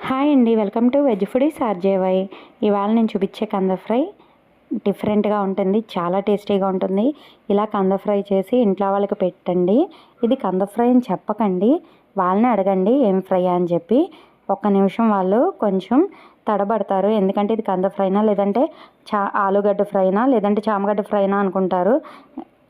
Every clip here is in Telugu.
హాయ్ అండి, welcome to veg foodies RJY. ఇవాళ నేను చూపించే కంద ఫ్రై డిఫరెంట్గా ఉంటుంది, చాలా టేస్టీగా ఉంటుంది. ఇలా కంద ఫ్రై చేసి ఇంట్లో వాళ్ళకి పెట్టండి. ఇది కంద ఫ్రై అని చెప్పకండి, వాళ్ళని అడగండి ఏం ఫ్రై అని చెప్పి. ఒక్క నిమిషం వాళ్ళు కొంచెం తడబడతారు, ఎందుకంటే ఇది కంద ఫ్రైనా లేదంటే ఆలుగడ్డ ఫ్రైనా లేదంటే చామగడ్డ ఫ్రైనా అనుకుంటారు.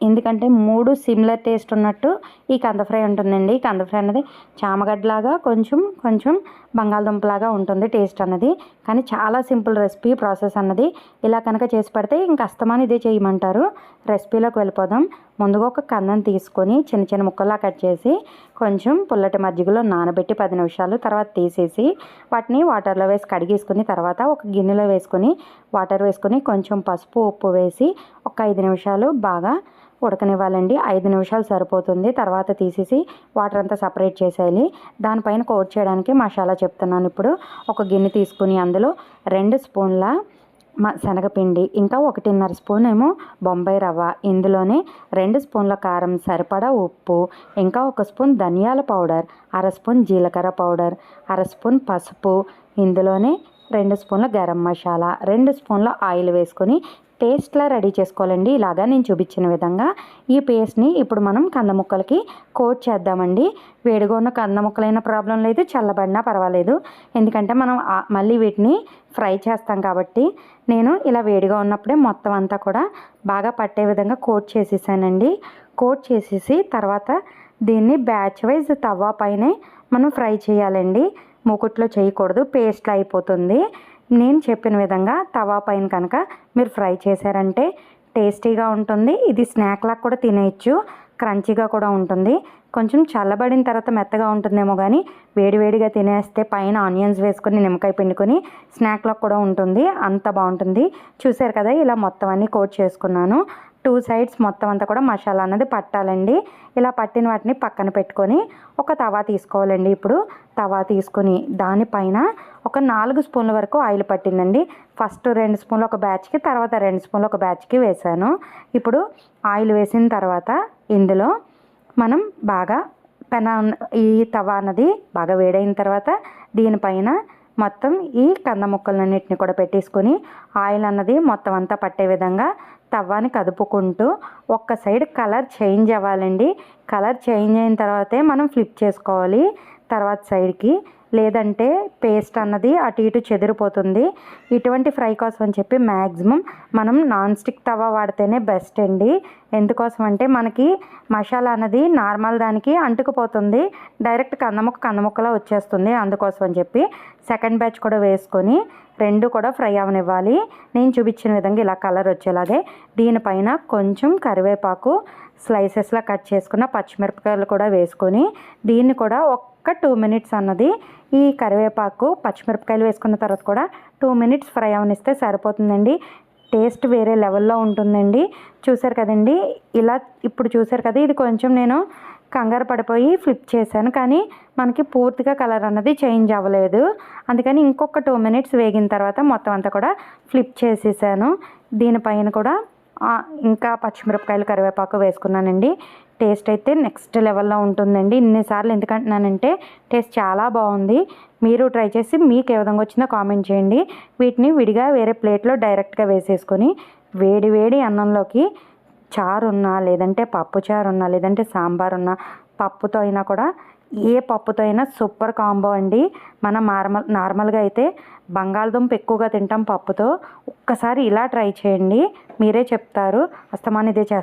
ఎందుకంటే మూడు సిమిలర్ టేస్ట్ ఉన్నట్టు ఈ కంద ఫ్రై ఉంటుందండి. కంద ఫ్రై అనేది చామగడ్డలాగా కొంచెం బంగాళదుంపలాగా ఉంటుంది టేస్ట్ అన్నది. కానీ చాలా సింపుల్ రెసిపీ, ప్రాసెస్ అన్నది. ఇలా కనుక చేసి పెడితే ఇంకా అస్తమానం ఇదే చేయమంటారు. రెసిపీలోకి వెళ్ళిపోదాం. ముందుగా ఒక కందం తీసుకొని చిన్న చిన్న ముక్కల్లా కట్ చేసి కొంచెం పుల్లటి మజ్జిగలో నానబెట్టి 10 నిమిషాలు తర్వాత తీసేసి వాటిని వాటర్లో వేసి కడిగేసుకుని తర్వాత ఒక గిన్నెలో వేసుకొని వాటర్ వేసుకొని కొంచెం పసుపు ఉప్పు వేసి ఒక 5 నిమిషాలు బాగా ఉడకనివ్వాలండి. 5 నిమిషాలు సరిపోతుంది. తర్వాత తీసేసి వాటర్ అంతా సపరేట్ చేసేయాలి. దానిపైన కోట్ చేయడానికి మసాలా చెప్తున్నాను. ఇప్పుడు ఒక గిన్నె తీసుకుని అందులో 2 స్పూన్ల శనగపిండి, ఇంకా 1.5 స్పూన్ ఏమో బొంబాయి రవ్వ, ఇందులోనే 2 స్పూన్ల కారం, సరిపడా ఉప్పు, ఇంకా 1 స్పూన్ ధనియాల పౌడర్, 1/2 స్పూన్ జీలకర్ర పౌడర్, 1/2 స్పూన్ పసుపు, ఇందులోనే 2 స్పూన్ల గరం మసాలా, 2 స్పూన్ల ఆయిల్ వేసుకొని పేస్ట్లా రెడీ చేసుకోవాలండి. ఇలాగా నేను చూపించిన విధంగా ఈ పేస్ట్ని ఇప్పుడు మనం కంద ముక్కలకి కోట్ చేద్దామండి. వేడిగా ఉన్న కంద ముక్కలైనా ప్రాబ్లం లేదు, చల్లబడినా పర్వాలేదు, ఎందుకంటే మనం మళ్ళీ వీటిని ఫ్రై చేస్తాం కాబట్టి. నేను ఇలా వేడిగా ఉన్నప్పుడే మొత్తం అంతా కూడా బాగా పట్టే విధంగా కోట్ చేసేసానండి. కోట్ చేసేసి తర్వాత దీన్ని బ్యాచ్ వైజ్ తవ్వ పైనే మనం ఫ్రై చేయాలండి. మూకుట్లో చేయకూడదు, పేస్ట్లా అయిపోతుంది. నేను చెప్పిన విధంగా తవా పైన కనుక మీరు ఫ్రై చేశారంటే టేస్టీగా ఉంటుంది. ఇది స్నాక్లా కూడా తినేయచ్చు, క్రంచీగా కూడా ఉంటుంది. కొంచెం చల్లబడిన తర్వాత మెత్తగా ఉంటుందేమో, కానీ వేడివేడిగా తినేస్తే పైన ఆనియన్స్ వేసుకొని నిమ్మకాయ పిండుకొని స్నాక్లో కూడా ఉంటుంది, అంత బాగుంటుంది. చూసారు కదా, ఇలా మొత్తం అన్నీ కోట్ చేసుకున్నాను. 2 సైడ్స్ మొత్తం అంతా కూడా మసాలా అన్నది పట్టాలండి. ఇలా పట్టిన వాటిని పక్కన పెట్టుకొని ఒక తవా తీసుకోవాలండి. ఇప్పుడు తవా తీసుకొని దానిపైన ఒక 4 స్పూన్ల వరకు ఆయిల్ పట్టిందండి. ఫస్ట్ 2 స్పూన్లు ఒక బ్యాచ్కి, తర్వాత 2 స్పూన్లు ఒక బ్యాచ్కి వేసాను. ఇప్పుడు ఆయిల్ వేసిన తర్వాత ఇందులో మనం బాగా ఈ తవా అన్నది బాగా వేడైన తర్వాత దీనిపైన మొత్తం ఈ కంద ముక్కలన్నిటిని కూడా పెట్టేసుకొని ఆయిల్ అన్నది మొత్తం అంతా పట్టే విధంగా తవ్వాని కదుపుకుంటూ ఒక్క సైడ్ కలర్ చేంజ్ అవ్వాలండి. కలర్ చేంజ్ అయిన తర్వాతే మనం ఫ్లిప్ చేసుకోవాలి తర్వాత సైడ్కి, లేదంటే పేస్ట్ అన్నది అటు ఇటు చెదిరిపోతుంది. ఇటువంటి ఫ్రై కోసం అని చెప్పి మ్యాక్సిమం మనం నాన్ స్టిక్ తవా వాడితేనే బెస్ట్ అండి. ఎందుకోసం అంటే మనకి మసాలా అన్నది నార్మల్ దానికి అంటుకుపోతుంది, డైరెక్ట్ కందముక్కలా వచ్చేస్తుంది. అందుకోసం అని చెప్పి సెకండ్ బ్యాచ్ కూడా వేసుకొని 2 కూడా ఫ్రై అవనివ్వాలి. నేను చూపించిన విధంగా ఇలా కలర్ వచ్చేలాగే దీనిపైన కొంచెం కరివేపాకు, స్లైసెస్లా కట్ చేసుకున్న పచ్చిమిరపకాయలు కూడా వేసుకొని దీన్ని కూడా ఒక్క 2 మినిట్స్ అన్నది ఈ కరివేపాకు పచ్చిమిరపకాయలు వేసుకున్న తర్వాత కూడా 2 మినిట్స్ ఫ్రై అవనిస్తే సరిపోతుందండి. టేస్ట్ వేరే లెవెల్లో ఉంటుందండి. చూసారు కదండి, ఇలా ఇప్పుడు చూసారు కదా, ఇది కొంచెం నేను కంగారు పడిపోయి ఫ్లిప్ చేశాను, కానీ మనకి పూర్తిగా కలర్ అన్నది చేంజ్ అవ్వలేదు. అందుకని ఇంకొక 2 మినిట్స్ వేగిన తర్వాత మొత్తం అంతా కూడా ఫ్లిప్ చేసేసాను. దీనిపైన కూడా ఇంకా పచ్చిమిరపకాయలు, కరివేపాకు వేసుకున్నానండి. టేస్ట్ అయితే నెక్స్ట్ లెవెల్లో ఉంటుందండి. ఇన్నిసార్లు ఎందుకంటున్నానంటే టేస్ట్ చాలా బాగుంది. మీరు ట్రై చేసి మీకు ఏ విధంగా వచ్చిందో కామెంట్ చేయండి. వీటిని విడిగా వేరే ప్లేట్లో డైరెక్ట్గా వేసేసుకొని వేడి వేడి అన్నంలోకి చారు ఉన్నా, లేదంటే పప్పు చారు ఉన్నా, లేదంటే సాంబార్ ఉన్నా, పప్పుతో అయినా కూడా, ఏ పప్పుతో అయినా సూపర్ కాంబో అండి. మనం నార్మల్గా అయితే బంగాళదుంప ఎక్కువగా తింటాం పప్పుతో. ఒక్కసారి ఇలా ట్రై చేయండి, మీరే చెప్తారు అస్తమానం ఇదే చేస్తారు.